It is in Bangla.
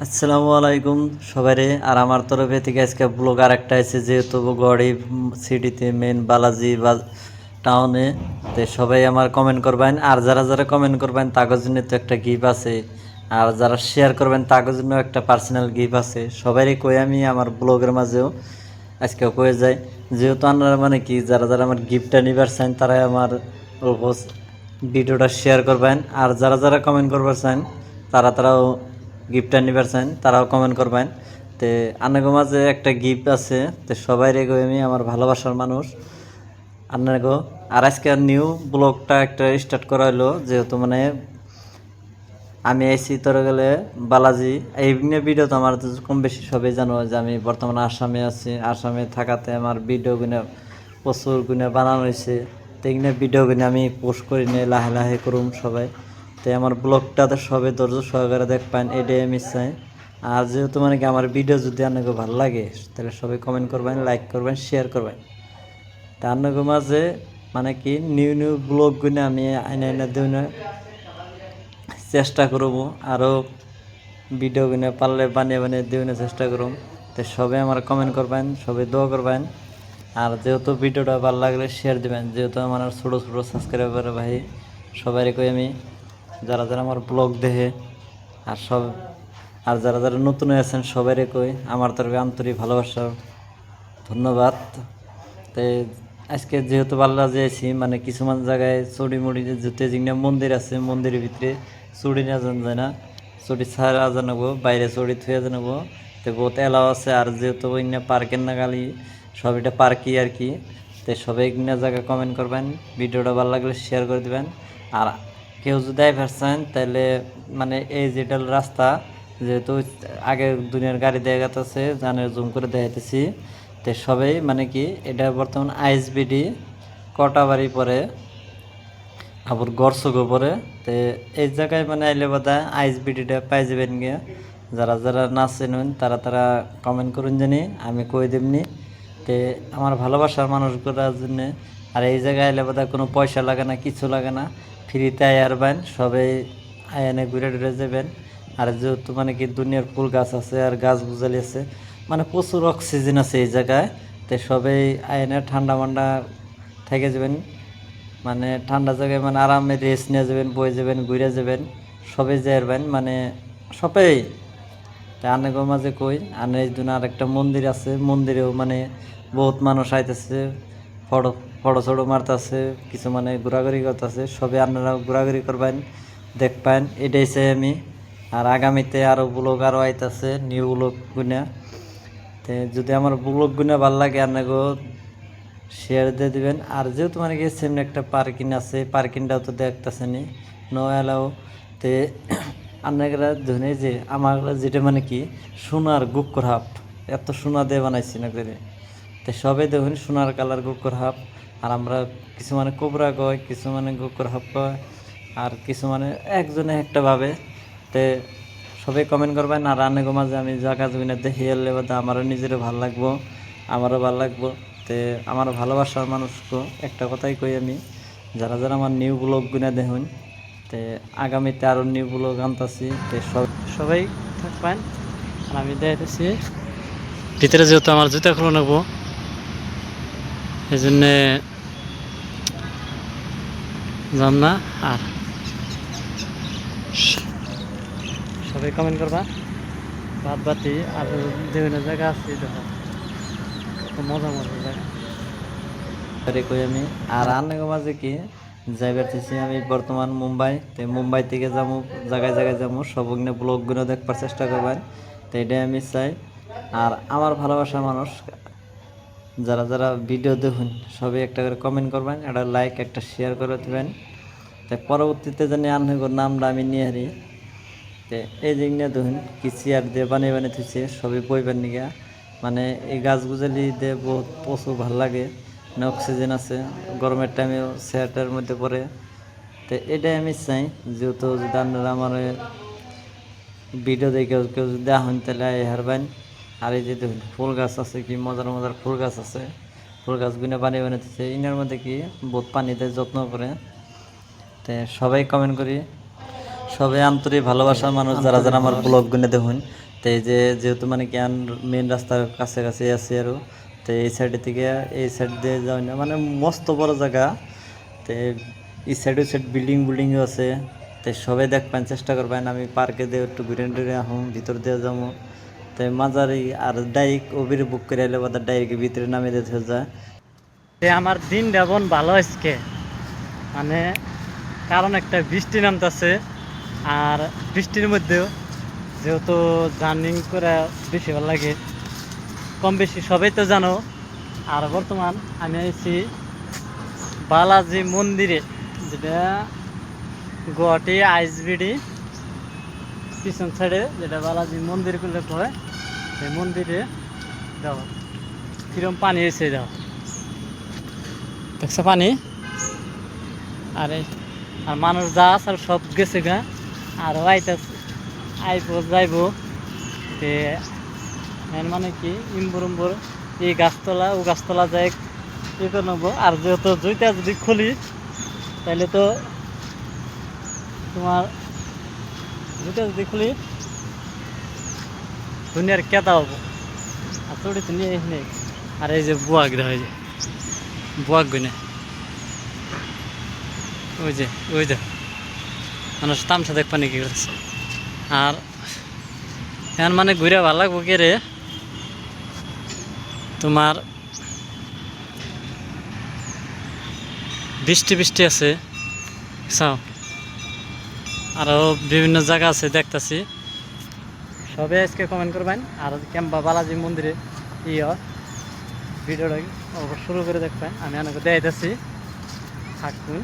আসসালামু আলাইকুম সবাইরে। আর আমার তরফে থেকে আজকে ব্লগ আর একটা আছে, যেহেতু গড়ি সিটিতে মেন বালাজি বা টাউনে। তো সবাই আমার কমেন্ট করবেন, আর যারা যারা কমেন্ট করবেন তাদের জন্য তো একটা গিফট আছে, আর যারা শেয়ার করবেন তাদের জন্য একটা পার্সোনাল গিফট আছে। সবারই কই আমি আমার ব্লগের মাঝেও আজকে কয়ে যাই, যেহেতু আপনারা মানে কি যারা যারা আমার গিফটটা নিবার চান তারাই আমার ভিডিওটা শেয়ার করবেন, আর যারা যারা কমেন্ট করবার চান তারাও গিফটটা নিবার চান তারাও কমেন্ট করবেন। তো আপনাদের মাঝে একটা গিফট আছে, তো সবাই রেগো আমি আমার ভালোবাসার মানুষ আপনাকে। আর আজকে নিউ ব্লগটা একটা স্টার্ট করা হলো, যেহেতু মানে আমি আইসি তোরা গেলে বালাজি এই নিয়ে ভিডিও তো আমার কম বেশি সবাই জানো যে আমি বর্তমানে আসামে আছি। আসামে থাকাতে আমার ভিডিও গুনে প্রচুর গুনে বানানো হয়েছে, তো এগুলো ভিডিও গুনে আমি পোস্ট করি নিয়ে লাহে লাহে করুম সবাই। তো আমার ব্লগটাতে সবাই ধৈর্য সহকারে দেখবেন, এটাই আমি চাই। আর যেহেতু মানে কি আমার ভিডিও যদি আপনাকে ভালো লাগে তাহলে সবাই কমেন্ট করবেন, লাইক করবেন, শেয়ার করবেন। তা আপনাকে মাঝে মানে কি নিউ নিউ ব্লগ গুনে আমি আইনা আইনা দিই চেষ্টা করব, আরও ভিডিও কিনে পারলে বানিয়ে বানিয়ে দিনের চেষ্টা করুন। তো সবাই আমার কমেন্ট করবেন, সবাই দোয়া করবেন। আর যেহেতু ভিডিওটা ভালো লাগলে শেয়ার দিবেন, যেহেতু আমার ছোটো ছোটো সাবস্ক্রাইবার ভাই সবাই কই আমি যারা যারা আমার ব্লগ দেখে আর যারা যারা নতুন আছেন সবাই কই আমার তরফে আন্তরিক ভালোবাসা, ধন্যবাদ। তো আজকে যেহেতু বাল্লা যেয়েছি মানে কিছুমান জায়গায় চড়ি মুড়ি যেতে যেগুলো মন্দির আছে, মন্দিরের ভিতরে চুড়ি না যান যায় না, চড়ি ছাড়া জানাবো বাইরে চড়ি থুয়ে জানাবো। তো বহুত এলাও আছে, আর যেহেতু ইন্না পার্কের না গালি সব এটা পার্কই আর কি। তো সবাই ইন্না জায়গায় কমেন্ট করবেন, ভিডিওটা ভালো লাগলে শেয়ার করে দিবেন। আর কেউ যদি আইভার চান তাহলে মানে এই যেটা রাস্তা, যেহেতু আগে দুনিয়ার গাড়ি দেখা গেছে জানে জুম করে দেখাইতেছি। তো সবাই মানে কি এটা বর্তমান আইএসবিডি কটাবাড়ি পরে আবার গড়সগো পরে। তো এই জায়গায় মানে আইলে বোধ হয় আইএসবিডিটা পাই যাবেন গিয়ে। যারা যারা না চেনেন তারা কমেন্ট করুন জানি আমি কই দেবনি। তো আমার ভালোবাসার মানুষগুলোর জন্যে। আর এই জায়গায় আইলে বোধ হয় কোনো পয়সা লাগে না, কিছু লাগে না, ফ্রিতে আয়ারবেন সবাই আয়নে ঘুরে ঘুরে যাবেন। আর যেহেতু মানে কি দুনিয়ার ফুল গাছ আছে আর গাছ বুঝালি আছে, মানে প্রচুর অক্সিজেন আছে এই জায়গায়। তো সবাই আয়নে ঠান্ডা মান্ডা থেকে যাবেন, মানে ঠান্ডা জায়গায় মানে আরামে রেস্ট নিয়ে যাবেন, বয়ে যাবেন, ঘুরে যাবেন, সবাই যাইবেন মানে সবাই। তাই আনেগো মাঝে কই আনে এই দিন আর একটা মন্দির আছে, মন্দিরেও মানে বহুত মানুষ আইতেছে, ফটো ফটো ছটো মারতেছে, কিছু মানে ঘোরাঘুরি করতেছে। সবাই আপনারা ঘোরাঘুরি করবেন, দেখবেন, এটাই চাই আমি। আর আগামীতে আরও ব্লগ আরও আইতেছে নিউ ব্লগ গুনা। তো যদি আমার ব্লগ গুনা ভালো লাগে আপনাকেও শেয়ার দিয়ে দিবেন। আর যেহেতু মানে কি সেমনি একটা পার্কিং আছে, পার্কিংটাও তো দেখতেছেনি নো এলাও। তে আপনারা ধরে যে আমার যেটা মানে কি সোনার গুক্কর হাফ, এত সোনা দিয়ে বানাইছি না করে। তো সবাই দেখুন সোনার কালার গুক্কর হাফ। আর আমরা কিছু মানে কোবরা কয়, কিছু মানে গুক্কর হাফ কয়, আর কিছু মানে একজনে একটা ভাবে। তে সবাই কমেন্ট করবেন। আর রান্নাগো মাঝে আমি জায়গা জমিনে দেখি এলে বোধ আমারও নিজেরও ভালো লাগবো, আমারও ভালো লাগবো। তো আমার ভালোবাসার মানুষকে একটা কথাই কই আমি, যারা যারা আমার নিউ ব্লগ গুনা দেখুন, তো আগামীতে আরও নিউ ব্লগ আনতেছি। তো সবাই থাকবেন। আর আমি দেখতেছি ভিতরে যেহেতু আমার জুতা খুলে নেবো, এই জন্যে যাম না। আর সবাই কমেন্ট করবা বাদ বাতি আর বিভিন্ন জায়গা আছে দেখো, কত মজা মজা জায়গা। কই আমি। আর রান্নাগো মাঝে কি যাইবার চাইছি আমি বর্তমান মুম্বাই। তো মুম্বাই থেকে যাবো জায়গায় জায়গায় যাবো, সবগুলো ব্লগগুলো দেখবার চেষ্টা করবেন। তো এটাই আমি চাই। আর আমার ভালোবাসার মানুষ যারা যারা ভিডিও দেখুন সবাই একটা করে কমেন্ট করবেন, একটা লাইক একটা শেয়ার করে দেবেন। তাই পরবর্তীতে জানি আনহর নামটা আমি নিয়ে হারি। তো এই জিনিসটা দেখুন কি চেয়ার দিয়ে বানিয়ে বানিয়ে থুইছে সবই বইবার নিগা। মানে এই গাছ গুজালি দিয়ে বহুত প্রচুর ভাল লাগে, মানে অক্সিজেন আছে, গরমের টাইমেও চেয়ারটার মধ্যে পড়ে। তো এটাই আমি চাই, যেহেতু যদি আপনারা আমার ভিডিও দেখে কেউ যদি আহেন তাহলে হারবেন। আর এই যে দেখুন ফুল গাছ আছে, কি মজার মজার ফুল গাছ আছে, ফুল গাছগুলো বানিয়ে বানাইতেছে। ইনার মধ্যে কি বহুত পানি দেয়, যত্ন করে। তো সবাই কমেন্ট করি, সবাই আন্তরিক ভালোবাসার মানুষ যারা যারা আমার ব্লগ গুনে দেখুন, তো এই যে যেহেতু মানে কি মেন রাস্তার কাছাকাছি আছি আরও, তো এই সাইডে থেকে এই সাইড দিয়ে যাওয়া না মানে মস্ত বড় জায়গা। তো এই সাইড ওই সাইড বিল্ডিংও আছে। তো সবাই দেখবেন, চেষ্টা করবেন। আমি পার্কে দিয়ে একটু ঘুরে টুরে আহুম, ভিতর দিয়ে যাবো। তো মাজারি আর ডাইরেক্ট ওবির বুক করে এলে বাদা ডাইরেক্ট ভিতরে নামিয়ে দিতে হয়ে যায়। আমার দিনটা বোন ভালো আজকে, মানে কারণ একটা বৃষ্টি নামতেছে, আর বৃষ্টির মধ্যেও যেহেতু জার্নিং করে বেশি ভালো লাগে, কম বেশি সবাই তো জানো। আর বর্তমান আমি আইছি বালাজি মন্দিরে, যেটা গুয়াহাটি আইএসবিডি পিছন সাইডে, যেটা বালাজি মন্দির করলে হয়। সেই মন্দিরে যাও, কিরম পানি এসে যাও, দেখছো পানি। আর আর মানুষ যা আছে সব গেছে গা, আরও আইতাছে, আইব যাইব। তে মানে কি ইম্বুর এই গাছতলা ও গাছতলা যাই ই করে নেবো। আর যেহেতু জুইটা যদি খুলি তাহলে তো তোমার জুইটা যদি খুলি দুনিয়ার কেতা হবো। আর চড়ি তো নিয়ে এখানে। আর এই যে বুয়াক দেখা যায়, বুয়াক গুনে ওই যে মানুষ তামসা দেখ পানি কি করছে। আর এখন মানে ঘুরে ভালো লাগবো কে রে তোমার, বৃষ্টি আছে চাও, আরও বিভিন্ন জায়গা আছে দেখতেছি। সবাই আজকে কমেন্ট করবেন। আর কেম্বা বালাজি মন্দিরে ভিডিওটা শুরু করে দেখবেন, আমি অনেক দেখাইতেছি, থাকুন।